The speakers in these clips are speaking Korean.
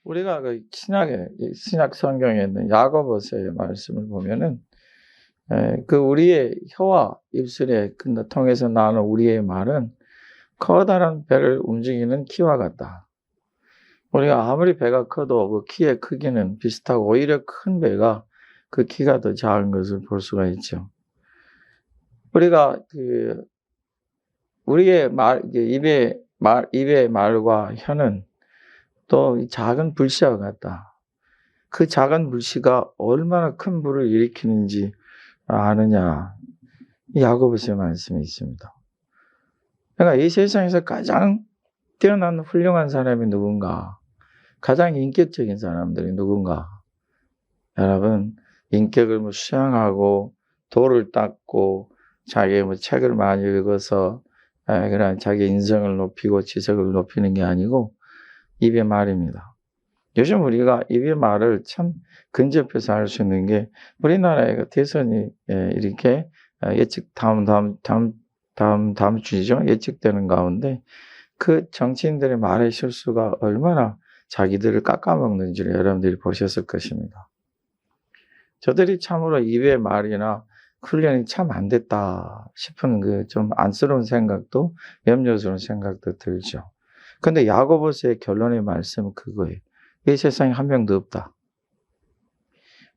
우리가 그 신약 성경에 있는 야고보서의 말씀을 보면은 그 우리의 혀와 입술에 통해서 나오는 우리의 말은 커다란 배를 움직이는 키와 같다. 우리가 아무리 배가 커도 그 키의 크기는 비슷하고 오히려 큰 배가 그 키가 더 작은 것을 볼 수가 있죠. 우리가 우리의 입의 말과 혀는 또 작은 불씨와 같다. 그 작은 불씨가 얼마나 큰 불을 일으키는지 아느냐. 이 야고보서의 말씀이 있습니다. 그러니까 이 세상에서 가장 뛰어난 훌륭한 사람이 누군가? 가장 인격적인 사람들이 누군가? 여러분, 인격을 수양하고 도를 닦고 자기 책을 많이 읽어서 그런 자기 인성을 높이고 지식을 높이는 게 아니고 입의 말입니다. 요즘 우리가 입의 말을 참 근접해서 알 수 있는 게 우리나라의 대선이 이렇게 다음 주죠. 예측되는 가운데 그 정치인들의 말의 실수가 얼마나 자기들을 깎아먹는지를 여러분들이 보셨을 것입니다. 저들이 참으로 입의 말이나 훈련이 참 안 됐다 싶은 그 좀 안쓰러운 생각도 염려스러운 생각도 들죠. 근데 야고보서의 결론의 말씀은 그거예요. 이 세상에 한 명도 없다.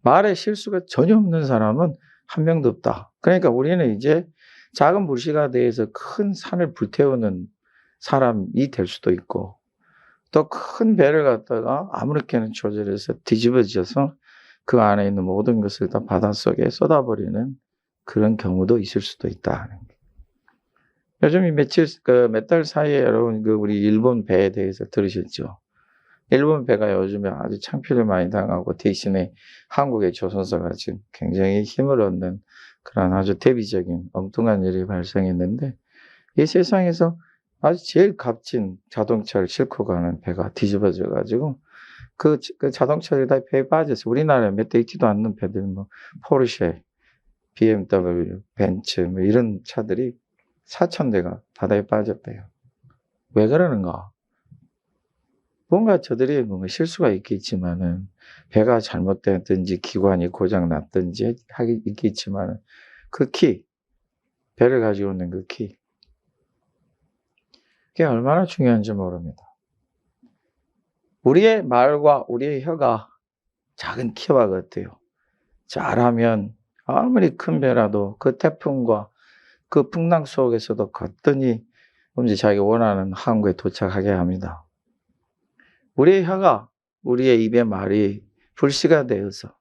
말에 실수가 전혀 없는 사람은 한 명도 없다. 그러니까 우리는 이제 작은 불씨가 대해서 큰 산을 불태우는 사람이 될 수도 있고 또 큰 배를 갖다가 아무렇게나 조절해서 뒤집어져서 그 안에 있는 모든 것을 다 바닷속에 쏟아버리는 그런 경우도 있을 수도 있다. 요즘 몇 달 사이에 여러분 우리 일본 배에 대해서 들으셨죠? 일본 배가 요즘에 아주 창피를 많이 당하고 대신에 한국의 조선소가 지금 굉장히 힘을 얻는 그런 아주 대비적인 엉뚱한 일이 발생했는데 이 세상에서 아주 제일 값진 자동차를 싣고 가는 배가 뒤집어져 가지고 그 자동차들이 다 배에 빠졌어요. 우리나라에 몇 대 있지도 않는 배들 포르쉐, BMW, 벤츠 이런 차들이 4,000대가 바다에 빠졌대요. 왜 그러는가? 뭔가 저들이 실수가 있겠지만은 배가 잘못됐든지 기관이 고장 났든지 있겠지만은 그 배를 가지고 있는 그 그게 얼마나 중요한지 모릅니다. 우리의 말과 우리의 혀가 작은 키와 같아요. 잘하면 아무리 큰 배라도 그 태풍과 그 풍랑 속에서도 거뜬히 자기 원하는 항구에 도착하게 합니다. 우리의 혀가 우리의 입의 말이 불씨가 되어서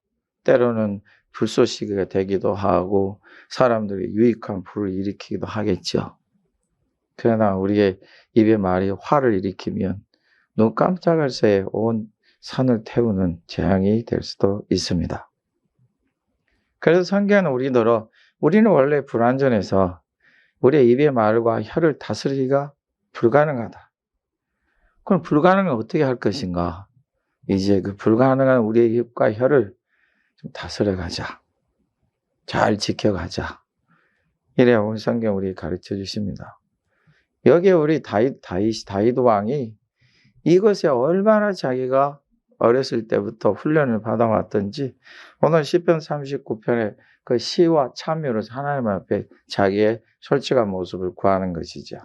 때로는 불쏘시개가 되기도 하고 사람들이 유익한 불을 일으키기도 하겠죠. 그러나 우리의 입의 말이 화를 일으키면 눈 깜짝할 새에 온 산을 태우는 재앙이 될 수도 있습니다. 그래서 성경은 우리는 원래 불완전해서 우리의 입의 말과 혀를 다스리기가 불가능하다. 그럼 불가능을 어떻게 할 것인가? 이제 그 불가능한 우리의 입과 혀를 좀 다스려가자. 잘 지켜가자. 이래야 오늘 성경 우리 가르쳐 주십니다. 여기에 우리 다윗 왕이 이것에 얼마나 자기가 어렸을 때부터 훈련을 받아왔던지 오늘 시편 39편의 그 시와 참여로 하나님 앞에 자기의 솔직한 모습을 구하는 것이죠.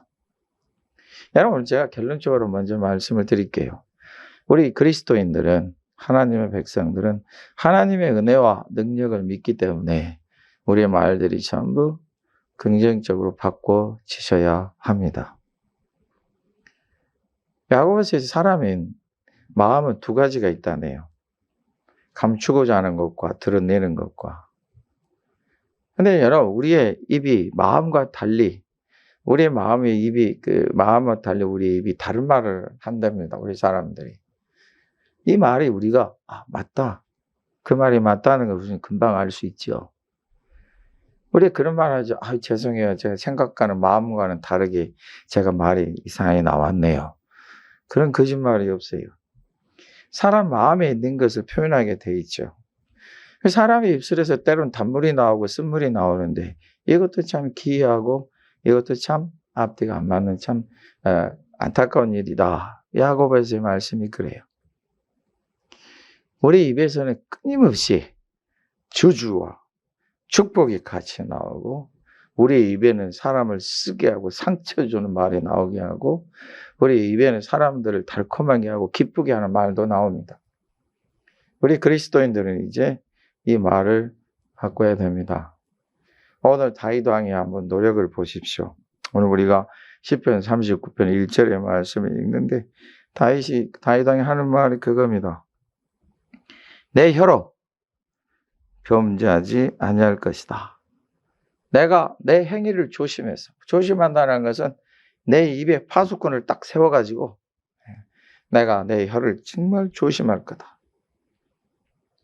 여러분 제가 결론적으로 먼저 말씀을 드릴게요. 우리 그리스도인들은 하나님의 백성들은 하나님의 은혜와 능력을 믿기 때문에 우리의 말들이 전부 긍정적으로 바꿔지셔야 합니다. 야고보서에서 사람인 마음은 두 가지가 있다네요. 감추고자 하는 것과 드러내는 것과. 근데 여러분 우리의 입이 마음과 달리 우리의 마음과 달리 우리의 입이 다른 말을 한답니다. 우리 사람들이. 이 말이 우리가 맞다. 그 말이 맞다는 것을 금방 알 수 있죠. 우리 그런 말 하죠. 죄송해요. 제가 생각과는 마음과는 다르게 제가 말이 이상하게 나왔네요. 그런 거짓말이 없어요. 사람 마음에 있는 것을 표현하게 돼 있죠. 사람의 입술에서 때로는 단물이 나오고 쓴물이 나오는데 이것도 참 기이하고 이것도 참 앞뒤가 안 맞는 참 안타까운 일이다. 야고보서의 말씀이 그래요. 우리 입에서는 끊임없이 저주와 축복이 같이 나오고, 우리 입에는 사람을 쓰게 하고 상처 주는 말이 나오게 하고, 우리 입에는 사람들을 달콤하게 하고 기쁘게 하는 말도 나옵니다. 우리 그리스도인들은 이제 이 말을 바꿔야 됩니다. 오늘 다윗 왕이 한번 노력을 보십시오. 오늘 우리가 시편 39편 1절의 말씀을 읽는데, 다윗 왕이 하는 말이 그겁니다. 내 혀로 범죄하지 아니할 것이다. 내가 내 행위를 조심해서, 조심한다는 것은 내 입에 파수꾼을 딱 세워가지고 내가 내 혀를 정말 조심할 거다.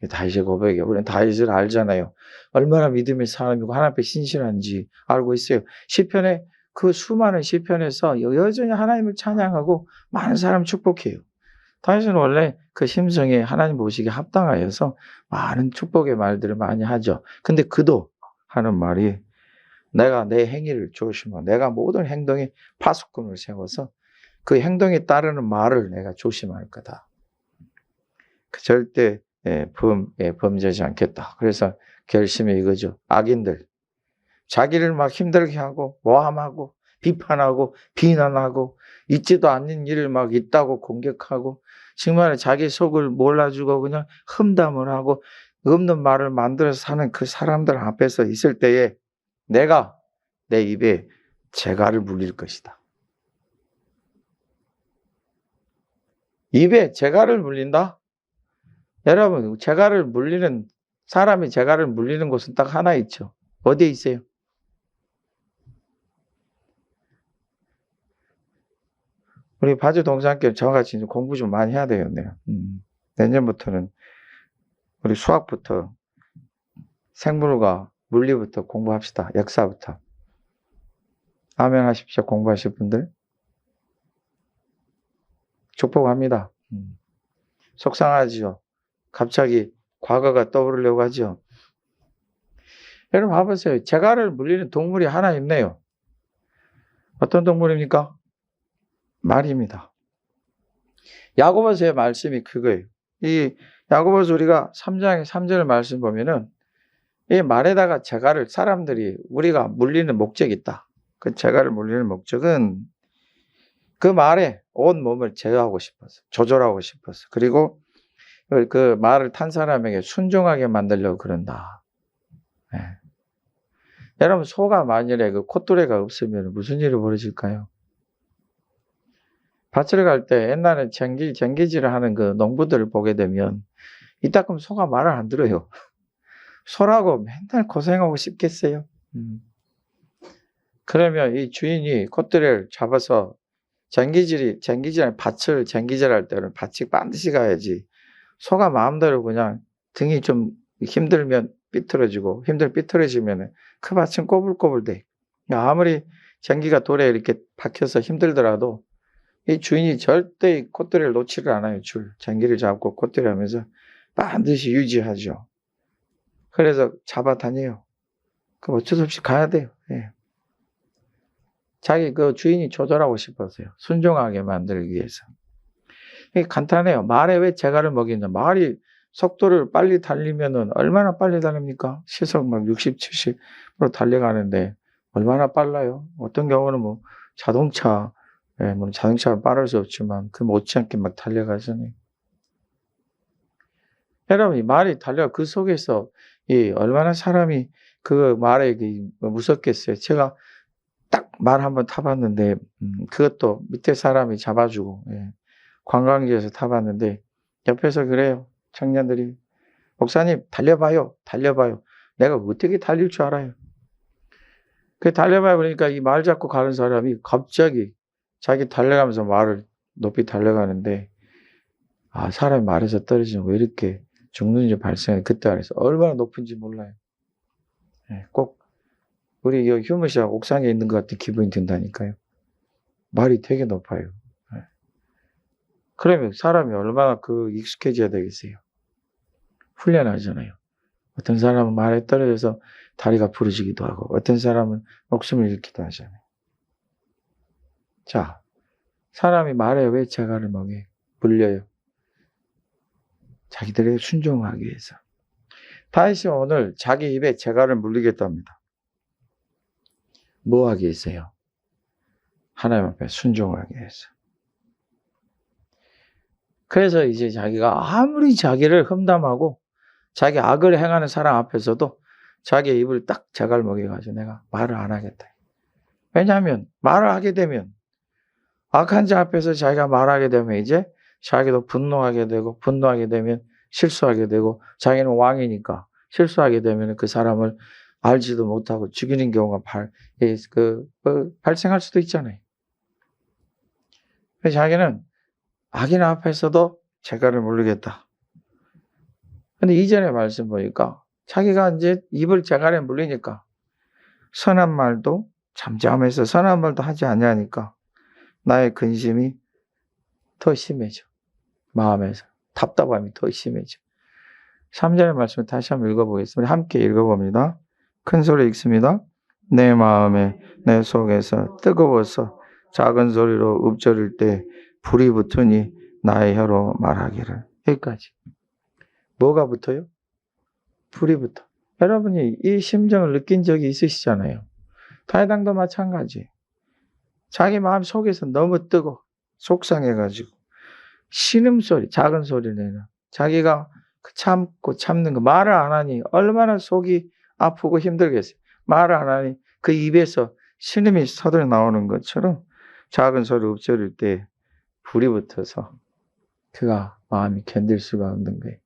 다윗의 고백이에요. 우리는 다윗을 알잖아요. 얼마나 믿음의 사람이고 하나님 앞에 신실한지 알고 있어요. 시편에, 그 수많은 시편에서 여전히 하나님을 찬양하고 많은 사람 축복해요. 다윗은 원래 그 심성에 하나님 보시기에 합당하여서 많은 축복의 말들을 많이 하죠. 근데 그도 하는 말이, 내가 내 행위를 조심하고 내가 모든 행동에 파수꾼을 세워서 그 행동에 따르는 말을 내가 조심할 거다. 절대 범죄하지 않겠다. 그래서 결심이 이거죠. 악인들, 자기를 막 힘들게 하고 모함하고 비판하고 비난하고 있지도 않는 일을 막 있다고 공격하고 정말 자기 속을 몰라주고 그냥 험담을 하고 없는 말을 만들어서 사는 그 사람들 앞에서 있을 때에 내가 내 입에 재갈을 물릴 것이다. 입에 재갈을 물린다? 여러분, 재갈을 물리는, 사람이 재갈을 물리는 곳은 딱 하나 있죠. 어디에 있어요? 우리 바주 동산교회 저같이 공부 좀 많이 해야 되겠네요. 내년부터는 우리 수학부터, 생물과 물리부터 공부합시다. 역사부터. 아멘 하십시오. 공부하실 분들. 축복합니다. 속상하지요. 갑자기 과거가 떠오르려고 하죠. 여러분 봐보세요. 재갈을 물리는 동물이 하나 있네요. 어떤 동물입니까? 말입니다. 야고보서의 말씀이 그거예요. 이 야고보서 우리가 3장의 3절 말씀 보면은 이 말에다가 재갈을, 사람들이 우리가 물리는 목적이 있다. 그 재갈을 물리는 목적은 그 말에 온 몸을 제어하고 싶어서, 조절하고 싶어서, 그리고 그 말을 탄 사람에게 순종하게 만들려고 그런다. 네. 여러분, 소가 만일에 그 콧뚜레가 없으면 무슨 일이 벌어질까요? 밭을 갈 때 옛날에 쟁기질을 하는 그 농부들을 보게 되면 이따금 소가 말을 안 들어요. 소라고 맨날 고생하고 싶겠어요? 그러면 이 주인이 콧뚜레를 잡아서 밭을 쟁기질할 때는 밭이 반드시 가야지. 소가 마음대로 그냥 등이 좀 힘들면 삐뚤어지고 삐뚤어지면 그 밭은 꼬불꼬불 돼. 아무리 쟁기가 돌에 이렇게 박혀서 힘들더라도 이 주인이 절대 콧뚜레를 놓지를 않아요. 쟁기를 잡고 콧뚜레 하면서 반드시 유지하죠. 그래서 잡아다녀요. 그럼 어쩔 수 없이 가야 돼요. 예. 자기 그 주인이 조절하고 싶어서요. 순종하게 만들기 위해서. 이게 간단해요. 말에 왜 재갈을 먹이냐. 말이 속도를 빨리 달리면은 얼마나 빨리 달립니까? 시속 막 60, 70으로 달려가는데 얼마나 빨라요? 어떤 경우는 뭐 자동차, 뭐 자동차가 빠를 수 없지만 그 못지않게 막 달려가잖아요. 여러분, 이 말이 그 속에서 얼마나 사람이 그 말에 무섭겠어요. 제가 딱 말 한번 타봤는데, 그것도 밑에 사람이 잡아주고, 관광지에서 타봤는데, 옆에서 그래요. 청년들이. 목사님, 달려봐요. 내가 어떻게 달릴 줄 알아요. 그 달려봐요. 그러니까 이 말 잡고 가는 사람이 갑자기 자기 달려가면서 말을 높이 달려가는데, 사람이 말에서 떨어지면 왜 이렇게 죽는지 발생해. 그때 안에서 얼마나 높은지 몰라요. 꼭 우리 휴무시아 옥상에 있는 것 같은 기분이 든다니까요. 말이 되게 높아요. 그러면 사람이 얼마나 익숙해져야 되겠어요. 훈련하잖아요. 어떤 사람은 말에 떨어져서 다리가 부러지기도 하고, 어떤 사람은 목숨을 잃기도 하잖아요. 자, 사람이 말에 왜 재갈을 물려요? 자기들에게 순종하기 위해서. 다윗이 오늘 자기 입에 재갈을 물리겠답니다. 뭐 하기 위해서요? 하나님 앞에 순종하기 위해서. 그래서 이제 자기가 아무리 자기를 험담하고 자기 악을 행하는 사람 앞에서도 자기의 입을 딱 재갈 먹여가지고 내가 말을 안 하겠다. 왜냐하면 말을 하게 되면 악한 자 앞에서 자기가 말하게 되면 이제 자기도 분노하게 되고, 분노하게 되면 실수하게 되고, 자기는 왕이니까 실수하게 되면 그 사람을 알지도 못하고 죽이는 경우가 발생할 수도 있잖아요. 그래서 자기는 악인 앞에서도 재갈을 물리겠다. 근데 이전의 말씀 보니까 자기가 이제 입을 재갈에 물리니까 선한 말도 잠잠해서 선한 말도 하지 않냐니까 나의 근심이 더 심해져. 마음에서 답답함이 더 심해져. 3절의 말씀을 다시 한번 읽어보겠습니다. 함께 읽어봅니다. 큰 소리 읽습니다. 내 마음에 내 속에서 뜨거워서 작은 소리로 읊조릴 때 불이 붙으니 나의 혀로 말하기를. 여기까지. 뭐가 붙어요? 불이 붙어. 여러분이 이 심정을 느낀 적이 있으시잖아요. 다윗왕도 마찬가지. 자기 마음 속에서 너무 뜨고 속상해가지고 신음소리, 작은 소리 내는 자기가 참고 참는 거 말을 안 하니 얼마나 속이 아프고 힘들겠어요. 말을 안 하니 그 입에서 신음이 서둘러 나오는 것처럼 작은 소리 읊조릴 때 불이 붙어서 그가 마음이 견딜 수가 없는 거예요.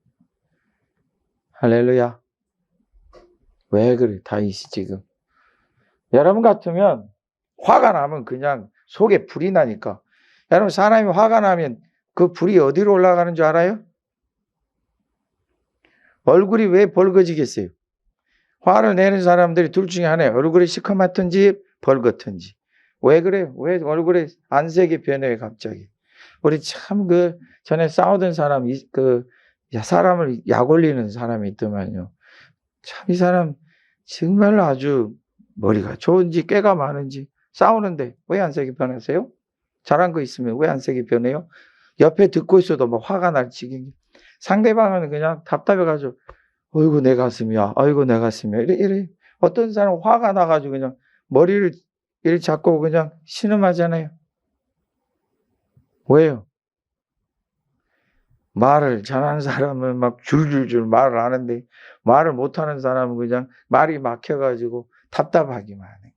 할렐루야. 왜 그래 다윗이 지금. 여러분 같으면 화가 나면 그냥 속에 불이 나니까. 여러분 사람이 화가 나면 그 불이 어디로 올라가는 줄 알아요? 얼굴이 왜 벌거지겠어요? 화를 내는 사람들이 둘 중에 하나예요. 얼굴이 시커멓든지 벌겋든지. 왜 그래요? 왜 얼굴에 안색이 변해요 갑자기? 우리 참 전에 싸우던 사람을 약 올리는 사람이 있더만요. 참 이 사람 정말로 아주 머리가 좋은지 꾀가 많은지 싸우는데 왜 안색이 변하세요? 잘한 거 있으면 왜 안색이 변해요? 옆에 듣고 있어도 뭐 화가 날 지경이. 상대방은 그냥 답답해가지고 어이구 내 가슴이야. 어이구 내 가슴이야. 이래. 어떤 사람은 화가 나가지고 그냥 머리를 이렇게 잡고 그냥 신음하잖아요. 왜요? 말을 잘하는 사람은 막 줄줄줄 말을 하는데 말을 못하는 사람은 그냥 말이 막혀가지고 답답하기만 하는 거예요.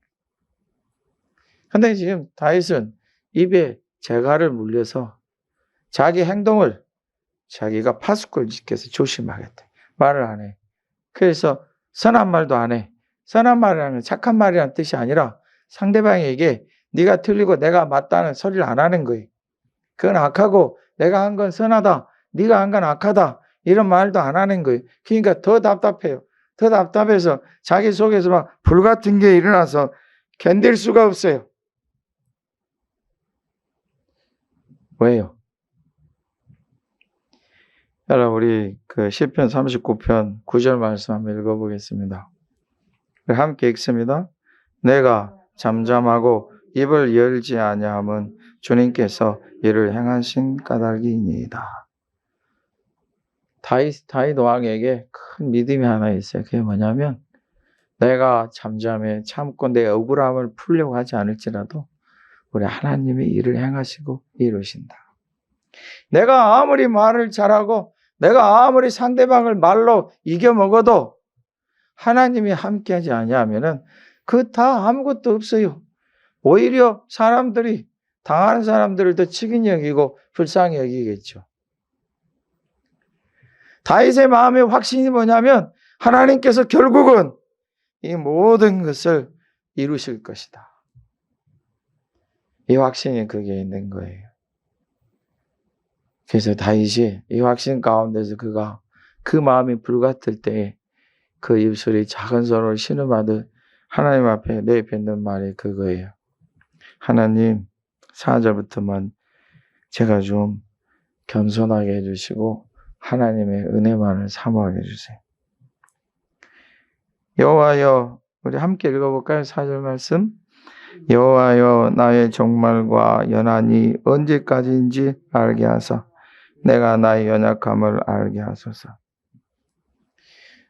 근데 지금 다윗은 입에 재갈을 물려서 자기 행동을 자기가 파수꾼을 지켜서 조심하겠다. 말을 안 해. 그래서 선한 말도 안 해. 선한 말이라는 착한 말이라는 뜻이 아니라 상대방에게 네가 틀리고 내가 맞다는 소리를 안 하는 거예요. 그건 악하고 내가 한 건 선하다. 네가 한 건 악하다. 이런 말도 안 하는 거예요. 그러니까 더 답답해요. 더 답답해서 자기 속에서 막 불 같은 게 일어나서 견딜 수가 없어요. 왜요? 여러분 우리 시편 39편 9절 말씀 한번 읽어보겠습니다. 함께 읽습니다. 내가 잠잠하고 입을 열지 아니함은 주님께서 이를 행하신 까닭이니이다. 다윗 왕에게 큰 믿음이 하나 있어요. 그게 뭐냐면 내가 잠잠해 참고 내 억울함을 풀려고 하지 않을지라도 우리 하나님이 일을 행하시고 이루신다. 내가 아무리 말을 잘하고 내가 아무리 상대방을 말로 이겨먹어도 하나님이 함께하지 아니하면은 그 다 아무것도 없어요. 오히려 사람들이 당하는 사람들을 더 측은히 여기고 불쌍히 여기겠죠. 다윗의 마음의 확신이 뭐냐면 하나님께서 결국은 이 모든 것을 이루실 것이다. 이 확신이 그게 있는 거예요. 그래서 다윗이 이 확신 가운데서 그가 그 마음이 불같을 때 그 입술이 작은 소리를 신음하듯 하나님 앞에 내뱉는 말이 그거예요. 하나님 4절부터만 제가 좀 겸손하게 해주시고 하나님의 은혜만을 사모하게 해주세요. 여호와여, 우리 함께 읽어볼까요? 4절 말씀. 여호와여 나의 종말과 연한이 언제까지인지 알게 하사 내가 나의 연약함을 알게 하소서.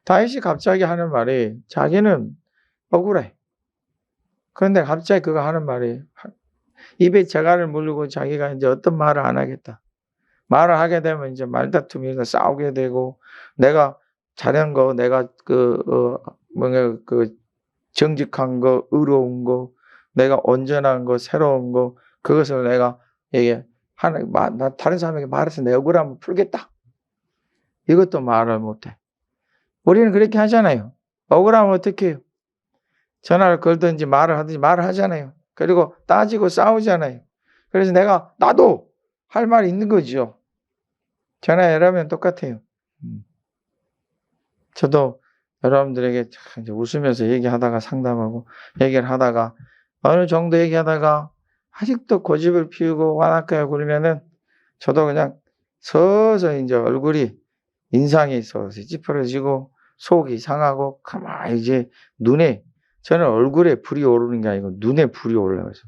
다윗이 갑자기 하는 말이 자기는 억울해. 그런데 갑자기 그가 하는 말이 입에 재갈을 물고 자기가 이제 어떤 말을 안 하겠다. 말을 하게 되면 이제 말다툼이 싸우게 되고 내가 잘한 거, 내가 뭔가 정직한 거, 의로운 거, 내가 온전한 거, 새로운 거, 그것을 내가 다른 사람에게 말해서 내 억울함을 풀겠다. 이것도 말을 못해. 우리는 그렇게 하잖아요. 억울하면 어떻게 해요? 전화를 걸든지 말을 하든지 말을 하잖아요. 그리고 따지고 싸우잖아요. 그래서 나도 할 말이 있는 거죠. 저나 여러분 똑같아요. 저도 여러분들에게 이제 웃으면서 얘기하다가 상담하고 얘기를 하다가 어느 정도 얘기하다가 아직도 고집을 피우고 완악하게 굴면은 저도 그냥 서서히 이제 얼굴이 인상이 서서히 찌푸려지고 속이 상하고 가만히 이제 저는 얼굴에 불이 오르는 게 아니고 눈에 불이 올라가서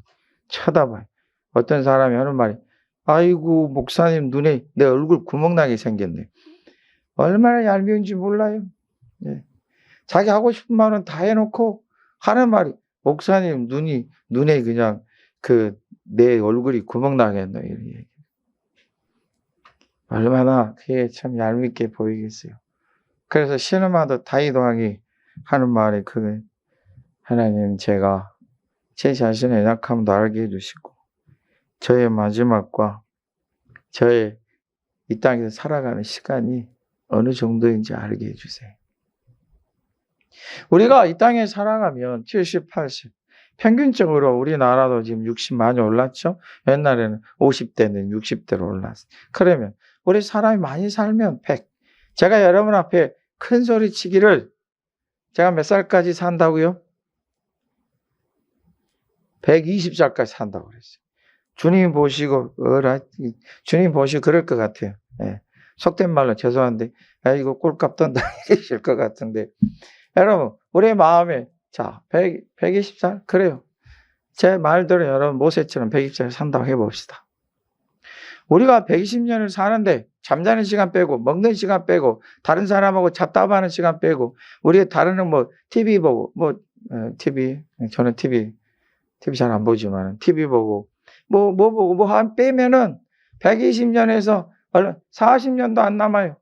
쳐다봐요. 어떤 사람이 하는 말이 아이고 목사님 눈에 내 얼굴 구멍나게 생겼네. 얼마나 얄미운지 몰라요. 예. 자기 하고 싶은 말은 다 해놓고 하는 말이 목사님 눈에 그냥 내 얼굴이 구멍나게 했네. 이런 얘기. 얼마나 그게 참 얄밉게 보이겠어요. 그래서 신음하듯 다이도하기 하는 말이 하나님 제가 제 자신의 약함도 알게 해주시고 저의 마지막과 저의 이 땅에서 살아가는 시간이 어느 정도인지 알게 해주세요. 우리가 이 땅에 살아가면 70, 80 평균적으로 우리나라도 지금 60 많이 올랐죠. 옛날에는 50대는 60대로 올랐어요. 그러면 우리 사람이 많이 살면 100. 제가 여러분 앞에 큰 소리 치기를 제가 몇 살까지 산다고요? 120살까지 산다고 그랬어요. 주님 보시고 그럴 것 같아요. 예. 속된 말로 죄송한데, 이거 꼴값 떤다 이러실 것 같은데. 여러분, 우리 마음에, 120살? 그래요. 제 말대로 여러분, 모세처럼 120살 산다고 해봅시다. 우리가 120년을 사는데, 잠자는 시간 빼고, 먹는 시간 빼고, 다른 사람하고 잡담하는 시간 빼고, 우리가 다른 TV 보고, 저는 TV 잘 안 보지만, TV 보고, 빼면은 120년에서 40년도 안 남아요.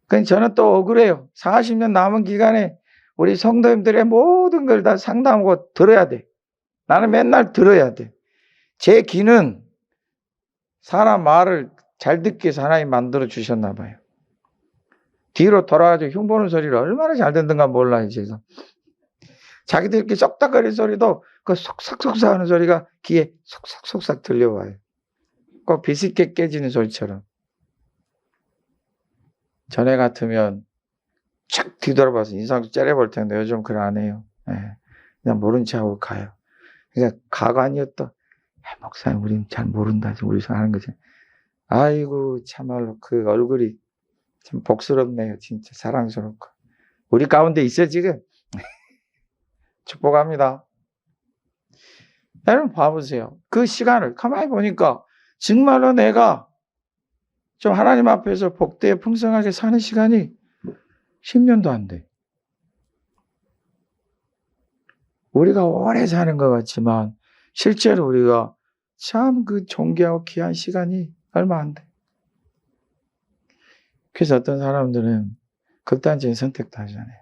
그러니까 저는 또 억울해요. 40년 남은 기간에 우리 성도님들의 모든 걸 다 상담하고 들어야 돼. 나는 맨날 들어야 돼. 제 귀는 사람 말을 잘 듣기 위해서 하나님 만들어 주셨나 봐요. 뒤로 돌아가지고 흉보는 소리를 얼마나 잘 듣는가 몰라요, 제가. 자기들 이렇게 썩닥거리는 소리도 그 속삭속삭 하는 소리가 귀에 속삭속삭 들려와요. 꼭 비스켓 깨지는 소리처럼. 전에 같으면 착 뒤돌아봐서 인상도 째려볼 텐데 요즘 그걸 안 해요. 예. 그냥 모른 체 하고 가요. 그러니까 가관이었다. 목사님 우린 잘 모른다. 우리 하는 거지. 아이고 참말로 그 얼굴이 참 복스럽네요. 진짜 사랑스럽고. 우리 가운데 있어 지금. 축복합니다. 여러분 봐보세요. 그 시간을 가만히 보니까 정말로 내가 좀 하나님 앞에서 복되게 풍성하게 사는 시간이 10년도 안 돼. 우리가 오래 사는 것 같지만 실제로 우리가 참 존귀하고 귀한 시간이 얼마 안 돼. 그래서 어떤 사람들은 극단적인 선택도 하잖아요.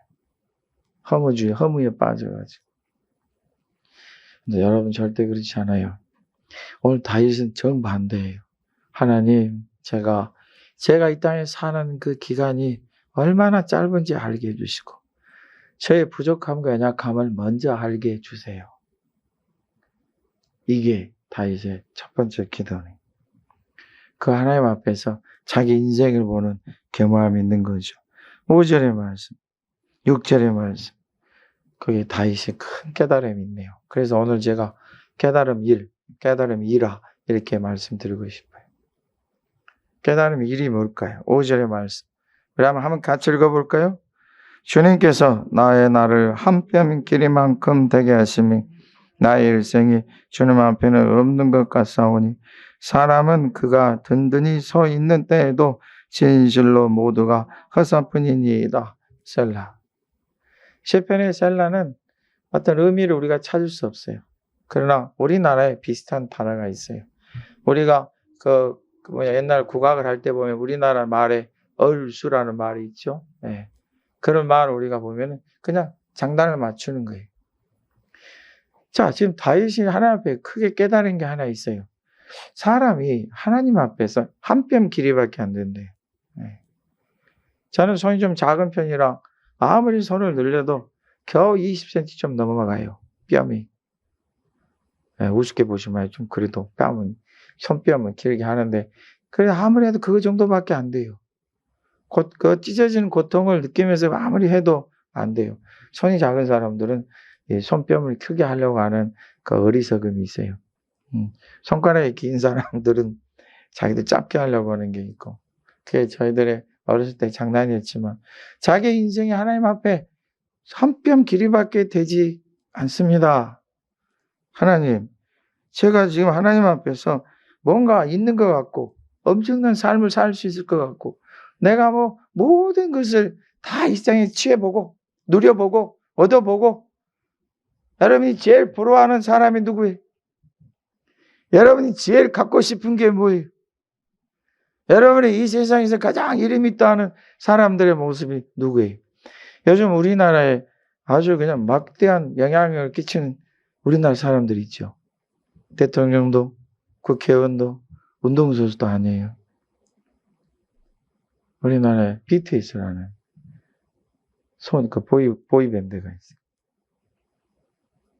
허무에 빠져가지고. 근데 여러분 절대 그렇지 않아요. 오늘 다윗은 정반대예요. 하나님, 제가 이 땅에 사는 그 기간이 얼마나 짧은지 알게 해주시고 저의 부족함과 연약함을 먼저 알게 해주세요. 이게 다윗의 첫 번째 기도네요. 그 하나님 앞에서 자기 인생을 보는 겸허함이 있는 거죠. 5절의 말씀, 6절의 말씀, 거기에 다윗의 큰 깨달음이 있네요. 그래서 오늘 제가 깨달음 1화 이렇게 말씀드리고 싶어요. 깨달음 1이 뭘까요? 5절의 말씀. 우리 한번 같이 읽어볼까요? 주님께서 나의 날을 한 뼘 길이만큼 되게 하심이 나의 일생이 주님 앞에는 없는 것 같사오니 사람은 그가 든든히 서 있는 때에도 진실로 모두가 허사뿐이니이다. 셀라. 시편의 셀라는 어떤 의미를 우리가 찾을 수 없어요. 그러나 우리나라에 비슷한 단어가 있어요. 우리가 옛날 국악을 할 때 보면 우리나라 말에 얼수라는 말이 있죠. 네. 그런 말을 우리가 보면 그냥 장단을 맞추는 거예요. 자, 지금 다윗이 하나님 앞에 크게 깨달은 게 하나 있어요. 사람이 하나님 앞에서 한 뼘 길이밖에 안 된대요. 네. 저는 손이 좀 작은 편이라 아무리 손을 늘려도 겨우 20cm 좀 넘어가요. 뺨이. 네, 우습게 보시면 좀 그래도 손뺨은 길게 하는데 그래도 아무래도 그 정도밖에 안 돼요. 그 찢어지는 고통을 느끼면서 아무리 해도 안 돼요. 손이 작은 사람들은 손뼉을 크게 하려고 하는 그 어리석음이 있어요. 손가락이 긴 사람들은 자기들 짧게 하려고 하는 게 있고, 그게 저희들의 어렸을 때 장난이었지만, 자기 인생이 하나님 앞에 한 뼘 길이밖에 되지 않습니다. 하나님, 제가 지금 하나님 앞에서 뭔가 있는 것 같고, 엄청난 삶을 살 수 있을 것 같고, 내가 모든 것을 다 이 세상에 취해보고, 누려보고, 얻어보고, 여러분이 제일 부러워하는 사람이 누구예요? 여러분이 제일 갖고 싶은 게 뭐예요? 여러분이 이 세상에서 가장 이름 있다 하는 사람들의 모습이 누구예요? 요즘 우리나라에 아주 그냥 막대한 영향력을 끼치는 우리나라 사람들이 있죠. 대통령도, 국회의원도, 운동선수도 아니에요. 우리나라에 BTS라는 보이밴드가 있어요.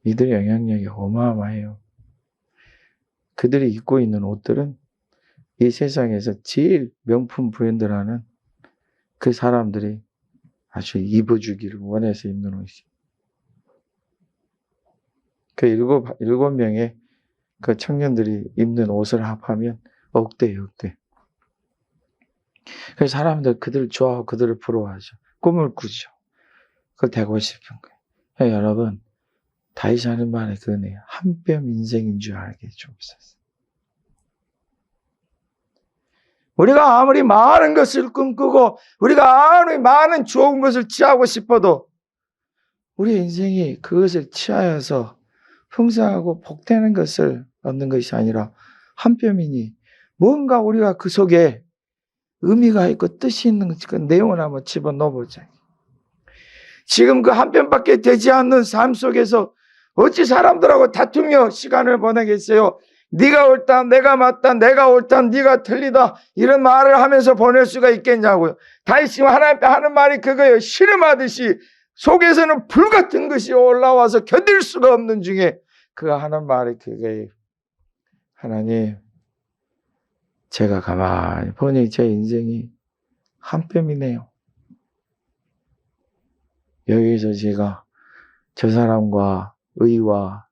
이들의 영향력이 어마어마해요. 그들이 입고 있는 옷들은 이 세상에서 제일 명품 브랜드라는 그 사람들이 아주 입어주기를 원해서 입는 옷이죠. 그 일곱 명의 그 청년들이 입는 옷을 합하면 억대예요, 억대. 그래서 사람들 그들을 좋아하고 그들을 부러워하죠. 꿈을 꾸죠. 그걸 되고 싶은 거예요. 여러분, 다윗이 하는 말에 그거네요. 한 뼘 인생인 줄 알게 주옵소서. 우리가 아무리 많은 것을 꿈꾸고 우리가 아무리 많은 좋은 것을 취하고 싶어도 우리 인생이 그것을 취하여서 풍성하고 복되는 것을 얻는 것이 아니라 한 뼘이니 뭔가 우리가 그 속에 의미가 있고 뜻이 있는 그 내용을 한번 집어넣어보자. 지금 그 한 뼘밖에 되지 않는 삶 속에서 어찌 사람들하고 다투며 시간을 보내겠어요? 네가 옳다, 내가 맞다, 내가 옳다, 네가 틀리다 이런 말을 하면서 보낼 수가 있겠냐고요. 다윗이 하나님 앞에 하는 말이 그거예요. 씨름하듯이 속에서는 불같은 것이 올라와서 견딜 수가 없는 중에 그가 하는 말이 그거예요. 하나님, 제가 가만히 보니 제 인생이 한 뼘이네요. 여기서 제가 저 사람과 의와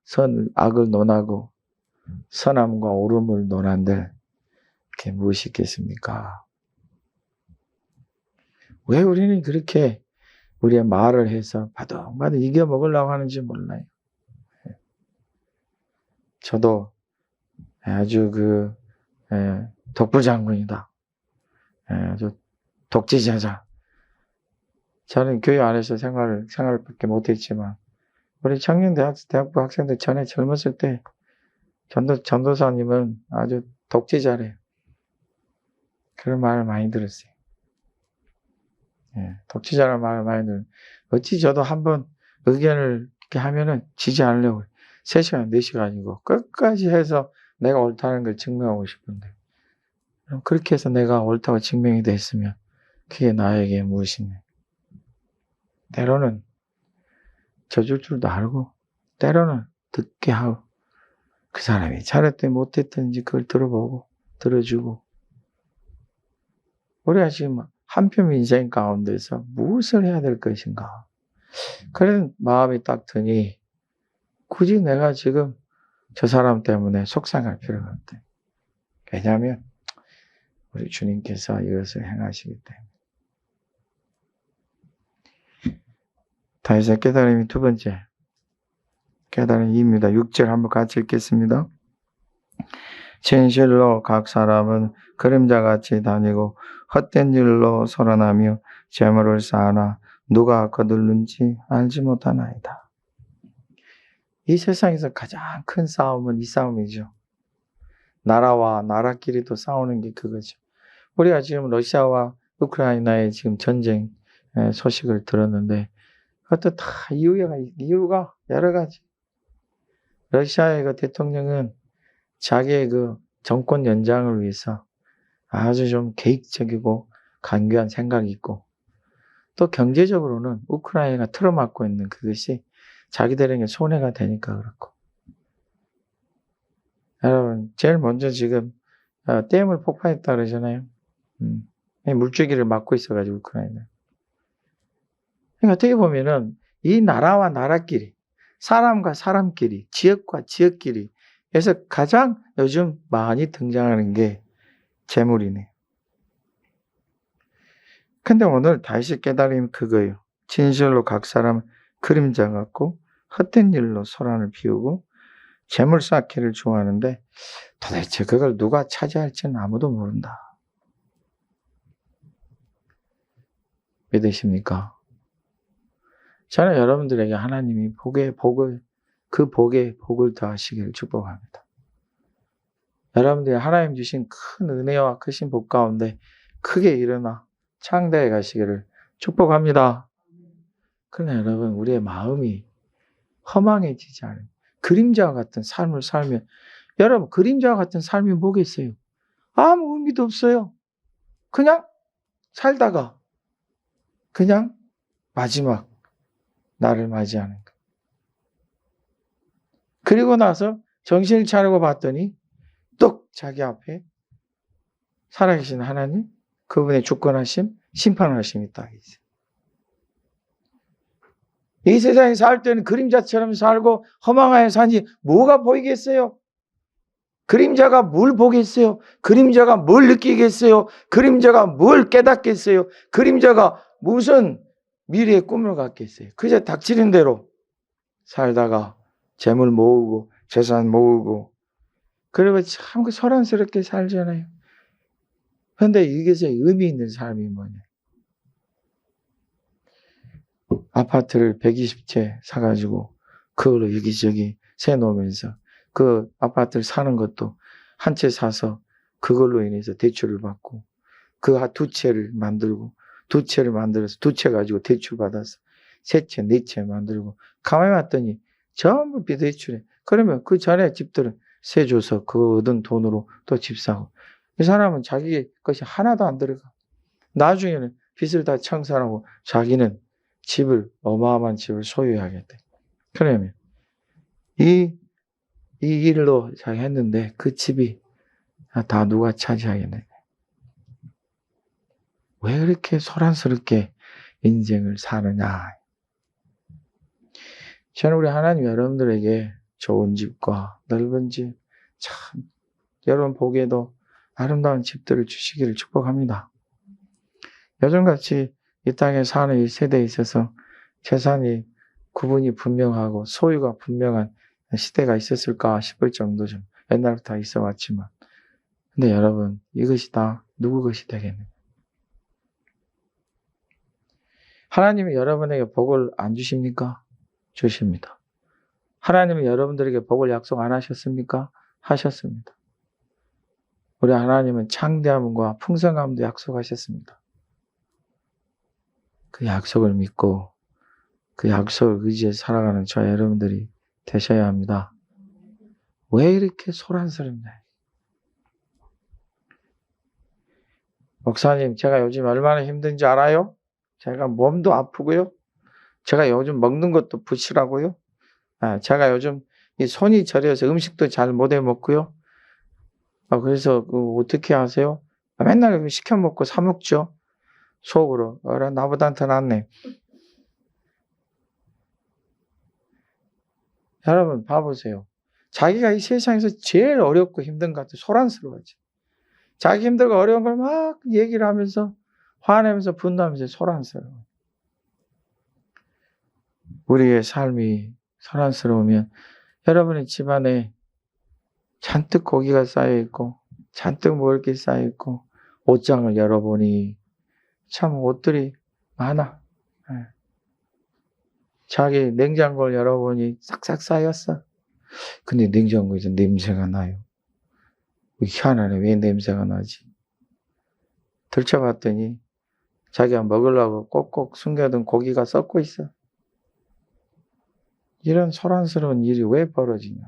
악을 논하고 선함과 옳음을 논한들 그게 무엇이 있겠습니까? 왜 우리는 그렇게 우리의 말을 해서 바둥바둥 이겨먹으려고 하는지 몰라요. 저도 아주 독불장군이다. 아주 독재자자. 저는 교회 안에서 생활밖에 못했지만 우리 대학부 학생들 전에 젊었을 때 전도사님은 아주 독재자래요. 그런 말을 많이 들었어요. 독재자라는 말을 많이 들어요. 어찌 저도 한번 의견을 이렇게 하면은 지지 않으려고 3시간, 4시간이고 끝까지 해서 내가 옳다는 걸 증명하고 싶은데 그럼 그렇게 해서 내가 옳다고 증명이 됐으면 그게 나에게 무엇이냐. 때로는 져줄 줄도 알고 때로는 듣게 하고 그 사람이 잘했든 못했든지 그걸 들어보고 들어주고 우리가 지금 한 뼘 인생 가운데서 무엇을 해야 될 것인가 그런 마음이 딱 드니 굳이 내가 지금 저 사람 때문에 속상할 필요가 없대. 왜냐하면 우리 주님께서 이것을 행하시기 때문에. 다윗의 깨달음이 두 번째, 깨달은 이입니다. 6절 한번 같이 읽겠습니다. 진실로 각 사람은 그림자같이 다니고 헛된 일로 서론하며 재물을 쌓아나 누가 거둘는지 알지 못하나이다. 이 세상에서 가장 큰 싸움은 이 싸움이죠. 나라와 나라끼리도 싸우는 게 그거죠. 우리가 지금 러시아와 우크라이나의 지금 전쟁 소식을 들었는데 그것도 다 이유가 여러 가지. 러시아의 그 대통령은 자기의 그 정권 연장을 위해서 아주 좀 계획적이고 간교한 생각이 있고 또 경제적으로는 우크라이나가 틀어막고 있는 그것이 자기들에게 손해가 되니까 그렇고 여러분 제일 먼저 지금 댐을 폭파했다 그러잖아요. 물줄기를 막고 있어가지고 우크라이나. 그러니까 어떻게 보면은 이 나라와 나라끼리 사람과 사람끼리 지역과 지역끼리 그래서 가장 요즘 많이 등장하는 게 재물이네. 근데 오늘 다시 깨달음이 그거예요. 진실로 각 사람 그림자 같고 헛된 일로 소란을 피우고 재물 쌓기를 좋아하는데 도대체 그걸 누가 차지할지는 아무도 모른다. 믿으십니까? 저는 여러분들에게 하나님이 그 복에 복을 더하시기를 축복합니다. 여러분들이 하나님 주신 큰 은혜와 크신 복 가운데 크게 일어나 창대해 가시기를 축복합니다. 그러나 여러분 우리의 마음이 허망해지지 않은 그림자와 같은 삶을 살면 여러분 그림자와 같은 삶이 뭐겠어요? 아무 의미도 없어요. 그냥 살다가 그냥 마지막 나를 맞이하는 것. 그리고 나서 정신을 차리고 봤더니 또 자기 앞에 살아계신 하나님, 그분의 주권하심, 심판하심이 딱 있어요. 이 세상에 살 때는 그림자처럼 살고 허망하게 사니 뭐가 보이겠어요? 그림자가 뭘 보겠어요? 그림자가 뭘 느끼겠어요? 그림자가 뭘 깨닫겠어요? 그림자가 무슨 미래의 꿈을 갖겠어요? 그저 닥치는 대로 살다가 재물 모으고 재산 모으고 그리고 참 소란스럽게 살잖아요. 그런데 이것에 의미 있는 삶이 뭐냐? 아파트를 120채 사가지고 그걸로 여기저기 세놓으면서 그 아파트를 사는 것도 한 채 사서 그걸로 인해서 대출을 받고 그 두 채를 만들고 두 채를 만들어서 두 채 가지고 대출 받아서 세 채, 네 채 만들고 가만히 봤더니 전부 비대출해. 그러면 그 전에 집들은 세 줘서 그 얻은 돈으로 또 집 사고 이 사람은 자기 것이 하나도 안 들어가. 나중에는 빚을 다 청산하고 자기는 어마어마한 집을 소유하겠대. 그러면 이 일로 자기 했는데 그 집이 다 누가 차지하겠네. 왜 그렇게 소란스럽게 인생을 사느냐. 저는 우리 하나님 여러분들에게 좋은 집과 넓은 집, 참 여러분 보기에도 아름다운 집들을 주시기를 축복합니다. 요즘같이 이 땅에 사는 이 세대에 있어서 재산이 구분이 분명하고 소유가 분명한 시대가 있었을까 싶을 정도 좀 옛날부터 있어 왔지만 근데 여러분 이것이 다 누구 것이 되겠느냐? 하나님이 여러분에게 복을 안 주십니까? 주십니다. 하나님은 여러분들에게 복을 약속 안 하셨습니까? 하셨습니다. 우리 하나님은 창대함과 풍성함도 약속하셨습니다. 그 약속을 믿고 그 약속을 의지해 살아가는 저와 여러분들이 되셔야 합니다. 왜 이렇게 소란스럽냐? 목사님, 제가 요즘 얼마나 힘든지 알아요? 제가 몸도 아프고요. 제가 요즘 먹는 것도 부실하고요. 제가 요즘 이 손이 저려서 음식도 잘 못 해 먹고요. 그래서 어떻게 하세요? 맨날 시켜 먹고 사 먹죠. 속으로. 나보단 더 낫네. 여러분 봐보세요. 자기가 이 세상에서 제일 어렵고 힘든 것 같아요. 소란스러워지. 자기 힘들고 어려운 걸 막 얘기를 하면서 화내면서 분노하면서 소란스러워. 우리의 삶이 소란스러우면 여러분의 집안에 잔뜩 고기가 쌓여있고 잔뜩 먹을 게 쌓여있고 옷장을 열어보니 참 옷들이 많아. 자기 냉장고를 열어보니 싹싹 쌓였어. 근데 냉장고에서 냄새가 나요. 희한하네. 왜 냄새가 나지? 들춰봤더니 자기가 먹으려고 꼭꼭 숨겨둔 고기가 썩고 있어. 이런 소란스러운 일이 왜 벌어지냐?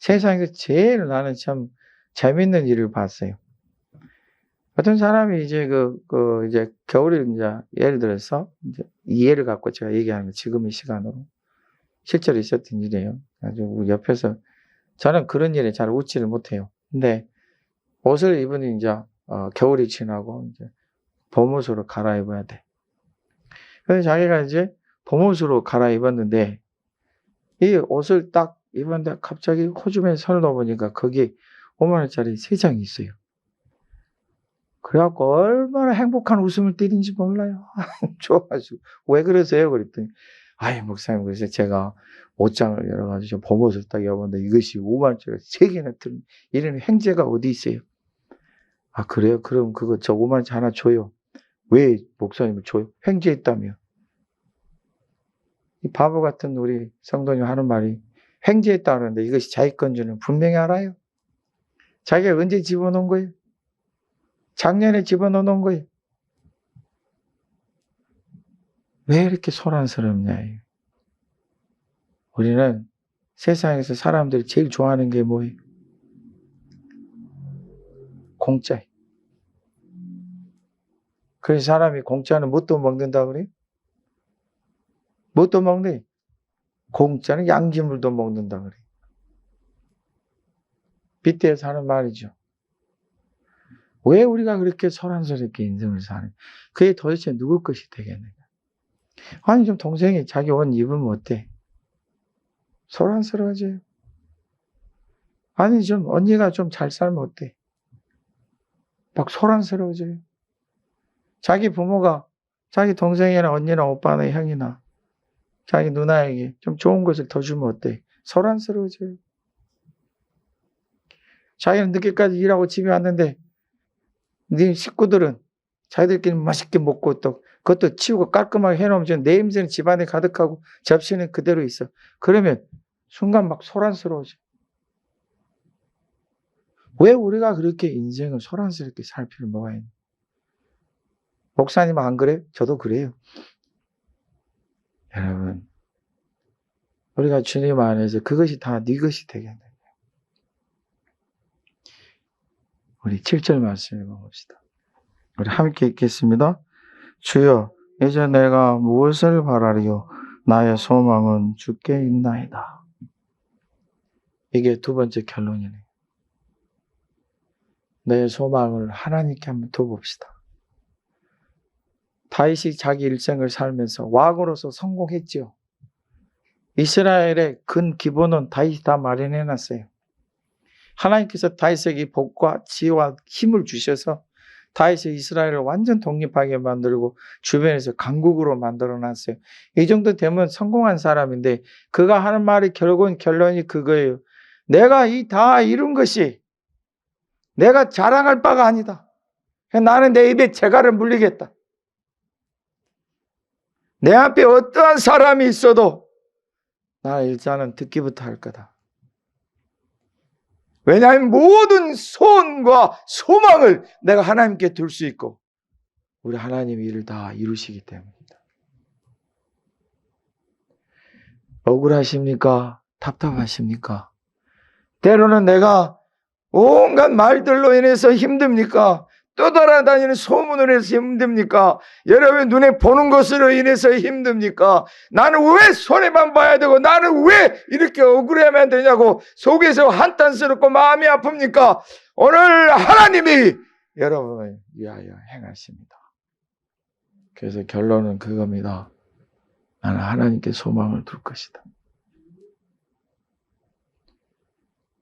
세상에서 제일 나는 참 재밌는 일을 봤어요. 어떤 사람이 이제 이제 겨울에 이제 예를 들어서 이제 이 예를 갖고 제가 얘기하는 거 지금의 시간으로 실제로 있었던 일이에요. 아주 옆에서 저는 그런 일에 잘 웃지를 못해요. 근데 옷을 입으니 이제 겨울이 지나고 이제 봄옷으로 갈아입어야 돼. 그래서 자기가 이제 봄옷으로 갈아입었는데 이 옷을 딱 입었는데 갑자기 호주머니에 손을 넣어보니까 거기에 5만 원짜리 3장이 있어요. 그래갖고 얼마나 행복한 웃음을 때린지 몰라요. 좋아가지고 왜 그러세요? 그랬더니 아이 목사님 그래서 제가 옷장을 열어가지고 봄옷을 딱 입었는데 이것이 5만 원짜리 3개나 들은 이런 횡재가 어디 있어요? 아 그래요? 그럼 그거 저 5만 원짜리 하나 줘요. 왜 목사님을 줘요? 횡재했다며. 이 바보 같은 우리 성도님 하는 말이 횡재했다 그러는데 이것이 자기 건 줄은 분명히 알아요. 자기가 언제 집어넣은 거예요? 작년에 집어넣은 거예요. 왜 이렇게 소란스럽냐. 우리는 세상에서 사람들이 제일 좋아하는 게 뭐예요? 공짜. 그래서 사람이 공짜는 뭣도 먹는다 그래요? 뭣도 먹네? 공짜는 양지물도 먹는다 그래요. 빗대에서 하는 말이죠. 왜 우리가 그렇게 소란스럽게 인생을 사는? 그게 도대체 누구 것이 되겠는가? 아니 좀 동생이 자기 옷 입으면 어때? 소란스러워져요. 아니 좀 언니가 좀 잘 살면 어때? 막 소란스러워져요. 자기 부모가 자기 동생이나 언니나 오빠나 형이나 자기 누나에게 좀 좋은 것을 더 주면 어때? 소란스러워져요. 자기는 늦게까지 일하고 집에 왔는데 네 식구들은 자기들끼리 맛있게 먹고 또 그것도 치우고 깔끔하게 해놓으면 냄새는 집안에 가득하고 접시는 그대로 있어. 그러면 순간 막 소란스러워져. 왜 우리가 그렇게 인생을 소란스럽게 살 필요가 뭐가 있나? 목사님은 안 그래요? 저도 그래요. 여러분 우리가 주님 안에서 그것이 다 네 것이 되겠네. 우리 7절 말씀 읽어봅시다. 우리 함께 읽겠습니다. 주여 이제 내가 무엇을 바라리요? 나의 소망은 주께 있나이다. 이게 두 번째 결론이네요. 내 소망을 하나님께 한번 둬봅시다. 다윗이 자기 일생을 살면서 왕으로서 성공했죠. 이스라엘의 근 기본은 다윗이 다 마련해놨어요. 하나님께서 다윗에게 복과 지혜와 힘을 주셔서 다윗이 이스라엘을 완전 독립하게 만들고 주변에서 강국으로 만들어놨어요. 이 정도 되면 성공한 사람인데 그가 하는 말이 결론이 그거예요. 내가 다 이룬 것이 내가 자랑할 바가 아니다. 나는 내 입에 재갈을 물리겠다. 내 앞에 어떠한 사람이 있어도 나는 일단은 듣기부터 할 거다. 왜냐하면 모든 소원과 소망을 내가 하나님께 둘 수 있고 우리 하나님이 이를 다 이루시기 때문입니다. 억울하십니까? 답답하십니까? 때로는 내가 온갖 말들로 인해서 힘듭니까? 떠돌아다니는 소문으로 인해서 힘듭니까? 여러분 눈에 보는 것으로 인해서 힘듭니까? 나는 왜 손해만 봐야 되고 나는 왜 이렇게 억울해야만 되냐고 속에서 한탄스럽고 마음이 아픕니까? 오늘 하나님이 여러분을 위하여 행하십니다. 그래서 결론은 그겁니다. 나는 하나님께 소망을 둘 것이다.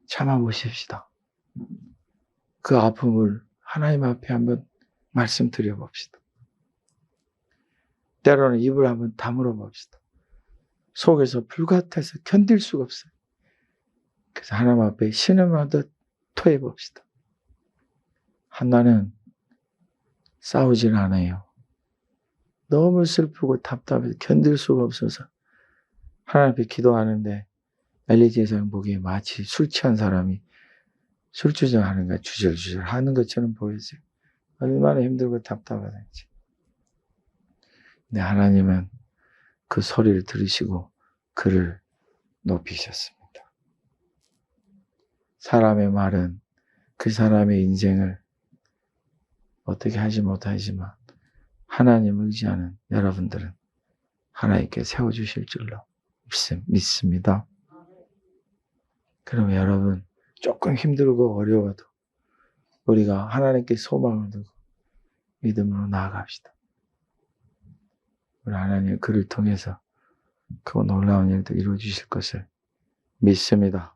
참아보십시다. 그 아픔을 하나님 앞에 한번 말씀드려 봅시다. 때로는 입을 한번 다물어 봅시다. 속에서 불같아서 견딜 수가 없어요. 그래서 하나님 앞에 신음하듯 토해 봅시다. 한나는 싸우질 않아요. 너무 슬프고 답답해서 견딜 수가 없어서 하나님 앞에 기도하는데 엘리 제사장 보기에 마치 술 취한 사람이 술주정하는 것, 주절주절 하는 것처럼 보였어요. 얼마나 힘들고 답답하든지. 근데 하나님은 그 소리를 들으시고 그를 높이셨습니다. 사람의 말은 그 사람의 인생을 어떻게 하지 못하지만 하나님을 의지하는 여러분들은 하나님께 세워주실 줄로 믿습니다. 그럼 여러분 조금 힘들고 어려워도 우리가 하나님께 소망을 두고 믿음으로 나아갑시다. 우리 하나님 그를 통해서 그 놀라운 일도 이루어주실 것을 믿습니다.